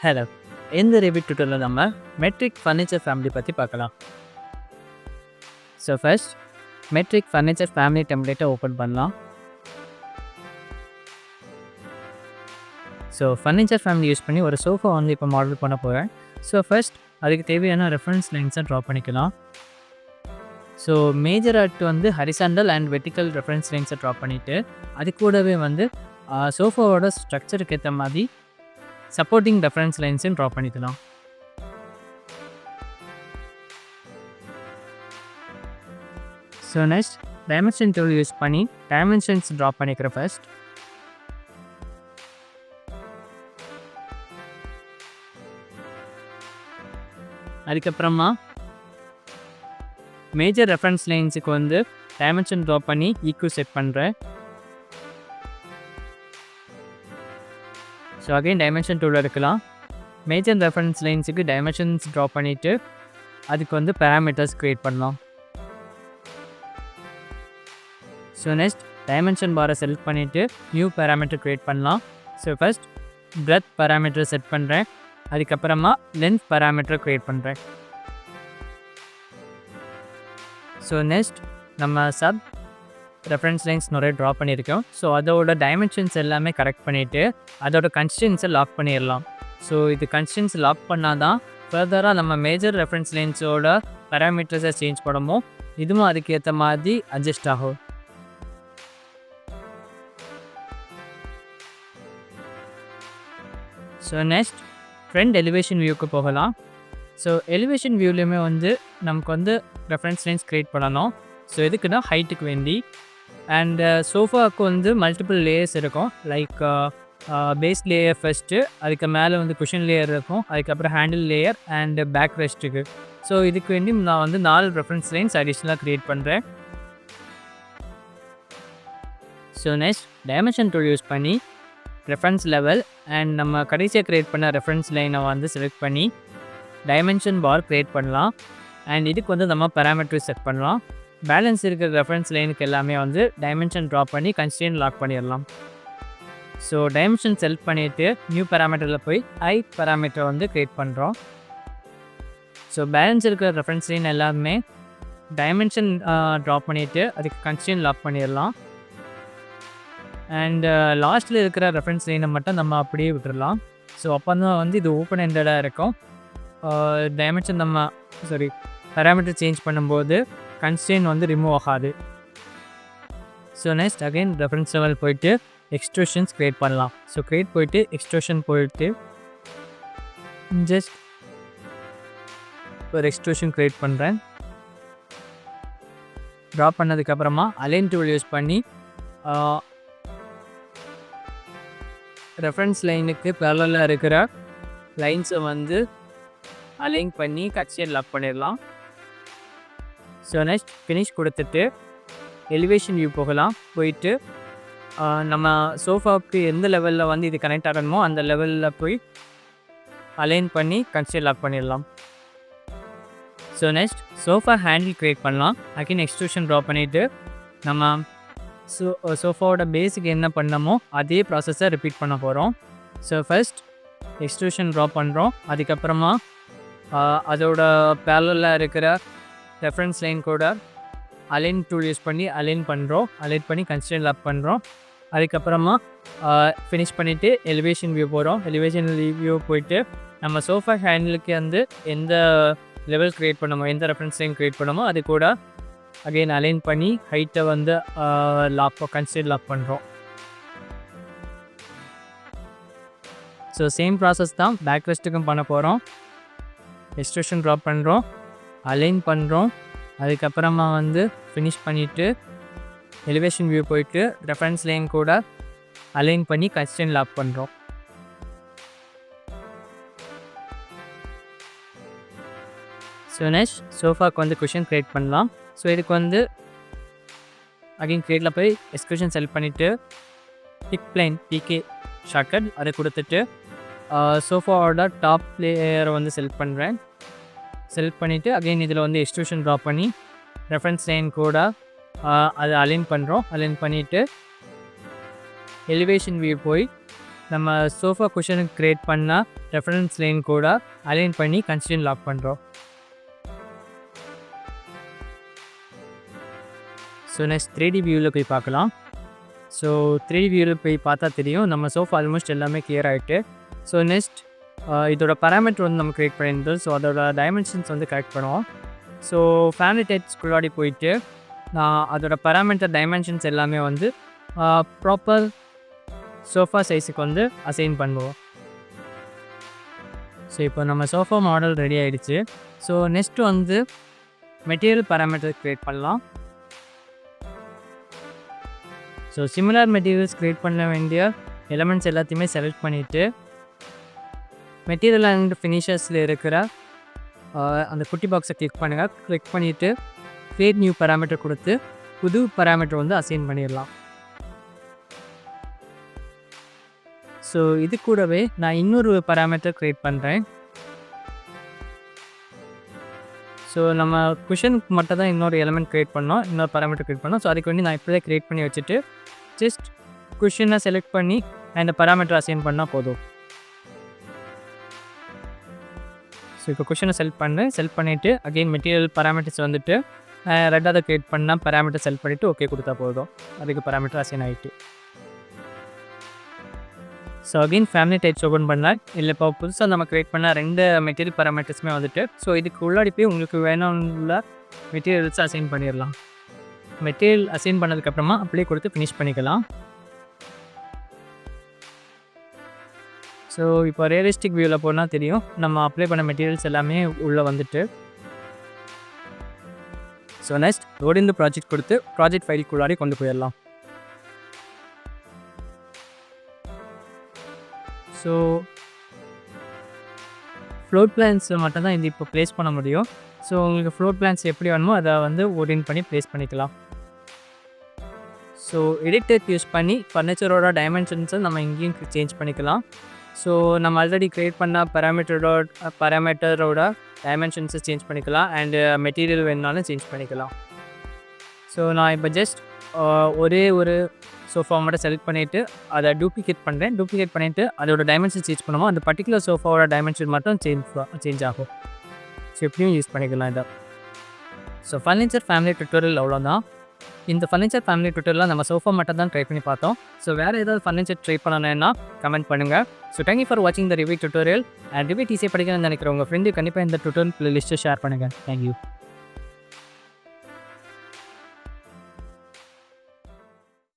Hello, இந்த Revit டியூட்டோரியல்ல நம்ம matric furniture family பற்றி பார்க்கலாம். So first metric furniture family டெம்ப்ளேட்டை ஓப்பன் பண்ணலாம். ஸோ ஃபர்னிச்சர் ஃபேமிலி யூஸ் பண்ணி ஒரு சோஃபா வந்து இப்போ மாடல் பண்ண போகிறேன். ஸோ ஃபர்ஸ்ட் அதுக்கு தேவையான ரெஃபரன்ஸ் லைன்ஸை ட்ரா பண்ணிக்கலாம். ஸோ மேஜர் ஆர்ட் வந்து ஹரிசாண்டல் அண்ட் வெர்டிக்கல் ரெஃபரன்ஸ் லைன்ஸை ட்ரா பண்ணிவிட்டு அது கூடவே வந்து சோஃபாவோட ஸ்ட்ரக்சருக்கு ஏற்ற மாதிரி சப்போர்ட்டிங் ரெஃபரன்ஸ் லைன்ஸையும் ட்ரா பண்ணிக்கலாம். So next dimension tool use பண்ணி டைமென்ஷன்ஸ் ட்ரா பண்ணிக்கிறேன். ஃபர்ஸ்ட் அதுக்கப்புறமா மேஜர் ரெஃபரன்ஸ் லைன்ஸுக்கு வந்து டைமென்ஷன் ட்ரா பண்ணி ஈக்குவல் செட் பண்ணுறேன். ஸோ அகைன் டைமென்ஷன் டூல் எடுக்கலாம். மேஜர் ரெஃபரன்ஸ் லைன்ஸுக்கு டைமென்ஷன்ஸ் ட்ரா பண்ணிவிட்டு அதுக்கு வந்து பேராமீட்டர்ஸ் க்ரியேட் பண்ணலாம். ஸோ நெக்ஸ்ட் டைமென்ஷன் பாரை செலக்ட் பண்ணிவிட்டு நியூ பேராமீட்டர் க்ரியேட் பண்ணலாம். So first breadth parameter set பண்ணுறேன். அதுக்கப்புறமா லென்த் பேராமீட்டர் க்ரியேட் பண்ணுறேன். ஸோ நெக்ஸ்ட் நம்ம சப் ரெஃபரன்ஸ் லைன்ஸ் நிறைய ட்ரா பண்ணியிருக்கோம். ஸோ அதோட டைமென்ஷன்ஸ் எல்லாமே கரெக்ட் பண்ணிவிட்டு அதோட கன்ஸ்டன்ஸை லாக் பண்ணிடலாம். ஸோ இது கன்ஸ்டன்ஸ் லாக் பண்ணால் தான் ஃபர்தராக நம்ம மேஜர் ரெஃபரன்ஸ் லைன்ஸோட பேராமீட்டர்ஸை சேஞ்ச் பண்ணுமோ இதுவும் அதுக்கு ஏற்ற மாதிரி அட்ஜஸ்ட் ஆகும். ஸோ நெக்ஸ்ட் ஃப்ரண்ட் எலிவேஷன் வியூக்கு போகலாம். ஸோ எலிவேஷன் வியூலேயுமே வந்து நமக்கு வந்து ரெஃபரன்ஸ் லைன்ஸ் க்ரியேட் பண்ணணும். ஸோ எதுக்குன்னா ஹைட்டுக்கு வேண்டி அண்ட் சோஃபாவுக்கு வந்து மல்டிபிள் லேயர்ஸ் இருக்கும். லைக் பேஸ் லேயர் ஃபஸ்ட்டு, அதுக்கு மேலே வந்து குஷன் லேயர் இருக்கும், அதுக்கப்புறம் ஹேண்டில் லேயர் அண்டு பேக் ரெஸ்ட்டுக்கு. ஸோ இதுக்கு வேண்டி நான் வந்து 4 ரெஃபரன்ஸ் லைன்ஸ் அடிஷ்னலாக க்ரியேட் பண்ணுறேன். So next dimension tool use பண்ணி ரெஃபரன்ஸ் லெவல் அண்ட் நம்ம கடைசியாக க்ரியேட் பண்ண ரெஃபரன்ஸ் லைனை வந்து செலக்ட் பண்ணி டைமென்ஷன் பார் க்ரியேட் பண்ணலாம். அண்ட் இதுக்கு வந்து நம்ம பேராமீட்டர் செட் பண்ணலாம். பேலன்ஸ் இருக்கிற ரெஃபரன்ஸ் லைனுக்கு எல்லாமே வந்து டைமென்ஷன் ட்ரா பண்ணி கன்ஸ்ட்ரெயின்ட் லாக் பண்ணிடலாம். ஸோ டைமென்ஷன் செலக்ட் பண்ணிவிட்டு நியூ பேராமீட்டரில் போய் ஹைட் பேராமீட்டர் வந்து க்ரியேட் பண்ணுறோம். ஸோ பேலன்ஸ் இருக்கிற ரெஃபரன்ஸ் லைன் எல்லாமே டைமென்ஷன் ட்ரா பண்ணிவிட்டு அதுக்கு கன்ஸ்ட்ரெயின்ட் லாக் பண்ணிடலாம். அண்டு லாஸ்ட்டில் இருக்கிற ரெஃபரன்ஸ் லைனை மட்டும் நம்ம அப்படியே விட்டுடலாம். ஸோ அப்போ தான் வந்து இது ஓப்பன் எண்டடாக இருக்கும். டைமென்ஷன் நம்ம பேராமீட்டர் சேஞ்ச் பண்ணும்போது கன்ஸ்ட்ரெயின் வந்து ரிமூவ் ஆகாது. So next again reference level போயிட்டு எக்ஸ்ட்ரூஷன்ஸ் க்ரியேட் பண்ணலாம். ஸோ க்ரியேட் போயிட்டு எக்ஸ்ட்ரூஷன் போயிட்டு ஜஸ்ட் ஒரு எக்ஸ்ட்ரூஷன் க்ரியேட் பண்ணுறேன். ட்ரா பண்ணதுக்கப்புறமா அலைன் டூல் யூஸ் பண்ணி ரெஃபரன்ஸ் லைனுக்கு பேரலலாக இருக்கிற லைன்ஸை வந்து அலைன் பண்ணி கட்சியை லாக் பண்ணிடலாம். ஸோ நெக்ஸ்ட் ஃபினிஷ் கொடுத்துட்டு எலிவேஷன் வியூ போகலாம். போயிட்டு நம்ம சோஃபாவுக்கு எந்த லெவலில் வந்து இது கனெக்ட் ஆகணுமோ அந்த லெவலில் போய் அலைன் பண்ணி கன்ஸ்ட்ரெயின் லாக் பண்ணிடலாம். So next sofa handle create பண்ணலாம். அகைன் எக்ஸ்ட்ரூஷன் ட்ரா பண்ணிவிட்டு நம்ம சோஃபாவோட பேஸுக்கு என்ன பண்ணமோ அதே ப்ராசஸை ரிப்பீட் பண்ண போகிறோம். ஸோ ஃபர்ஸ்ட் எக்ஸ்ட்ரூஷன் ட்ரா பண்ணுறோம். அதுக்கப்புறமா அதோட பேரலலாக இருக்கிற ரெஃபரன்ஸ் லைன் கூட அலைன் டூல் யூஸ் பண்ணி அலைன் பண்ணுறோம். அலைன் பண்ணி கன்ஸ்ட்ரெயின் லாக் பண்ணுறோம். அதுக்கப்புறமா ஃபினிஷ் பண்ணிவிட்டு எலிவேஷன் வியூ போகிறோம். எலிவேஷன் வியூ போயிட்டு நம்ம சோஃபா ஹேண்டிலுக்கு வந்து எந்த லெவல் க்ரியேட் பண்ணமோ எந்த ரெஃபரன்ஸ் லைன் க்ரியேட் பண்ணமோ அது கூட அகெயின் அலைன் பண்ணி ஹைட்டை வந்து கன்ஸ்ட்ரெயின் லாக் பண்ணுறோம். ஸோ சேம் ப்ராசஸ் தான் பேக் ரெஸ்ட்டுக்கும் பண்ண போகிறோம். எக்ஸ்ட்ரூஷன் ட்ராப் பண்ணுறோம், அலைன் பண்ணுறோம், அதுக்கப்புறமா வந்து ஃபினிஷ் பண்ணிவிட்டு எலிவேஷன் வியூ போயிட்டு ரெஃபரன்ஸ் லைன் கூட அலைன் பண்ணி கன்ஸ்ட்ரெயின் லாக் பண்ணுறோம். ஸோ நெக்ஸ்ட் சோஃபாவுக்கு வந்து குஷன் க்ரியேட் பண்ணலாம். ஸோ இதுக்கு வந்து அகைன் க்ரியேட்டில் போய் எக்ஸ்க்ரூஷன் செலக்ட் பண்ணிவிட்டு டிக் பிளைன் பிகே ஷார்ட்கட் அதை கொடுத்துட்டு சோஃபாவோட டாப் லேயரை வந்து செலக்ட் பண்ணுறேன். செலக்ட் பண்ணிவிட்டு அகைன் இதில் வந்து எக்ஸ்ட்ரூஷன் ட்ரா பண்ணி ரெஃபரன்ஸ் லைன் கூட அதை அலைன் பண்ணுறோம். அலைன் பண்ணிவிட்டு எலிவேஷன் வியூ போய் நம்ம சோஃபா குஷனுக்கு க்ரியேட் பண்ணால் ரெஃபரன்ஸ் லைன் கூட அலைன் பண்ணி கன்ஸ்ட்ரெயின் லாக் பண்ணுறோம். ஸோ நெக்ஸ்ட் 3D வியூவில் போய் பார்க்கலாம். ஸோ 3D வியூவில் போய் பார்த்தா தெரியும் நம்ம சோஃபா ஆல்மோஸ்ட் எல்லாமே கிளியர் ஆகிட்டு. ஸோ நெக்ஸ்ட் இதோட பேராமீட்டர் வந்து நம்ம க்ரியேட் பண்ணியிருந்தோம். ஸோ அதோட டைமென்ஷன்ஸ் வந்து கரெக்ட் பண்ணுவோம். ஸோ ஃபேமிலி டைப்ஸ்குள்ளாடி போயிட்டு நான் அதோட பேராமீட்டர் டைமென்ஷன்ஸ் எல்லாமே வந்து ப்ராப்பர் சோஃபா சைஸுக்கு வந்து அசைன் பண்ணுவோம். ஸோ இப்போ நம்ம சோஃபா மாடல் ரெடி ஆகிடுச்சு. ஸோ நெக்ஸ்ட் வந்து மெட்டீரியல் பேராமீட்டர் க்ரியேட் பண்ணலாம். ஸோ சிமிலர் மெட்டீரியல்ஸ் க்ரியேட் பண்ண வேண்டிய எலமெண்ட்ஸ் எல்லாத்தையுமே செலக்ட் பண்ணிவிட்டு மெட்டீரியல் அண்ட் ஃபினிஷர்ஸில் இருக்கிற அந்த குட்டி பாக்ஸை கிளிக் பண்ணுங்கள். கிளிக் பண்ணிவிட்டு க்ரியேட் நியூ பேராமீட்டர் கொடுத்து புது பேராமீட்டர் வந்து அசைன் பண்ணிடலாம். ஸோ இது கூடவே நான் இன்னொரு பேராமீட்டர் க்ரியேட் பண்ணுறேன். ஸோ நம்ம குஷனுக்கு மட்டும் தான் இன்னொரு எலமெண்ட் க்ரியேட் பண்ணோம், இன்னொரு பேராமீட்டர் க்ரியேட் பண்ணோம். ஸோ அதுக்கு வேண்டி நான் இப்போதே க்ரியேட் பண்ணி வச்சுட்டு ஜஸ்ட் குஷனை செலக்ட் பண்ணி அந்த பேராமீட்டர் அசைன் பண்ணால் போதும். ஸோ இப்போ குஷனை செலக்ட் பண்ணிவிட்டு அகெயின் மெட்டீரியல் பேராமீட்டர்ஸ் வந்துட்டு ரெண்டாவது க்ரியேட் பண்ணால் பேராமீட்டர் செலக்ட் பண்ணிவிட்டு ஓகே கொடுத்தா போதும். அதுக்கு பேராமீட்டர் அசைன் ஆகிட்டு. So again family types open பண்ணால் இல்லை இப்போ புதுசாக நம்ம க்ரியேட் பண்ண 2 மெட்டீரியல் பேராமீட்டர்ஸுமே வந்துட்டு ஸோ இதுக்கு உள்ளாடி போய் உங்களுக்கு வேணும்ல மெட்டீரியல்ஸ் அசைன் பண்ணிடலாம். மெட்டீரியல் அசைன் பண்ணதுக்கப்புறமா அப்படியே கொடுத்து ஃபினிஷ் பண்ணிக்கலாம். ஸோ இப்போ ரியலிஸ்டிக் வியூவில் போனால் தெரியும் நம்ம அப்ளை பண்ண மெட்டீரியல்ஸ் எல்லாமே உள்ளே வந்துட்டு. ஸோ நெக்ஸ்ட் லோட் இந்த ப்ராஜெக்ட் கொடுத்து ப்ராஜெக்ட் ஃபைலுக்குள்ளாடி கொண்டு போயிடலாம். ஸோ ஃப்ளோர் பிளான்ஸ் மட்டும் தான் இது இப்போ ப்ளேஸ் பண்ண முடியும். ஸோ உங்களுக்கு ஃப்ளோர் பிளான்ஸ் எப்படி வேணுமோ அதை வந்து ஓரியன்ட் பண்ணி ப்ளேஸ் பண்ணிக்கலாம். ஸோ எடிட்டர் யூஸ் பண்ணி ஃபர்னிச்சரோட டைமென்ஷன்ஸை நம்ம இங்கேயும் சேஞ்ச் பண்ணிக்கலாம். ஸோ நம்ம ஆல்ரெடி க்ரியேட் பண்ண பேராமீட்டரோட டைமென்ஷன்ஸை சேஞ்ச் பண்ணிக்கலாம் அண்டு மெட்டீரியல் வேணுனாலும் சேஞ்ச் பண்ணிக்கலாம். ஸோ நான் இப்போ ஜஸ்ட் ஒரே ஒரு சோஃபா மட்டும் செலக்ட் பண்ணிவிட்டு அதை டூப்ளிகேட் பண்ணிவிட்டு அதோட டைமென்ஷன் சேஞ்ச் பண்ணுவோம். அந்த பர்டிகுலர் சோஃபாவோட டைமென்ஷன் மட்டும் சேஞ்ச் ஆகும். ஸோ எப்படியும் யூஸ் பண்ணிக்கலாம் இதை. ஸோ ஃபர்னிச்சர் ஃபேமிலி டுட்டோரியல் அவ்வளோதான். இந்த ஃபர்னிச்சர் ஃபேமிலி டுட்டோரியலில் நம்ம சோஃபா மட்டும் தான் ட்ரை பண்ணி பார்த்தோம். ஸோ வேறு ஏதாவது ஃபர்னிச்சர் ட்ரை பண்ணணும்னா கமெண்ட் பண்ணுங்கள். ஸோ தேங்க் யூ ஃபார் வாட்சிங் the review tutorial. And review ஈஸியாக படிக்கணும்னு நினைக்கிறவங்க ஃப்ரெண்டு கண்டிப்பாக இந்த டுட்டோரியல் லிஸ்ட்டை ஷேர் பண்ணுங்கள். தேங்க்யூ.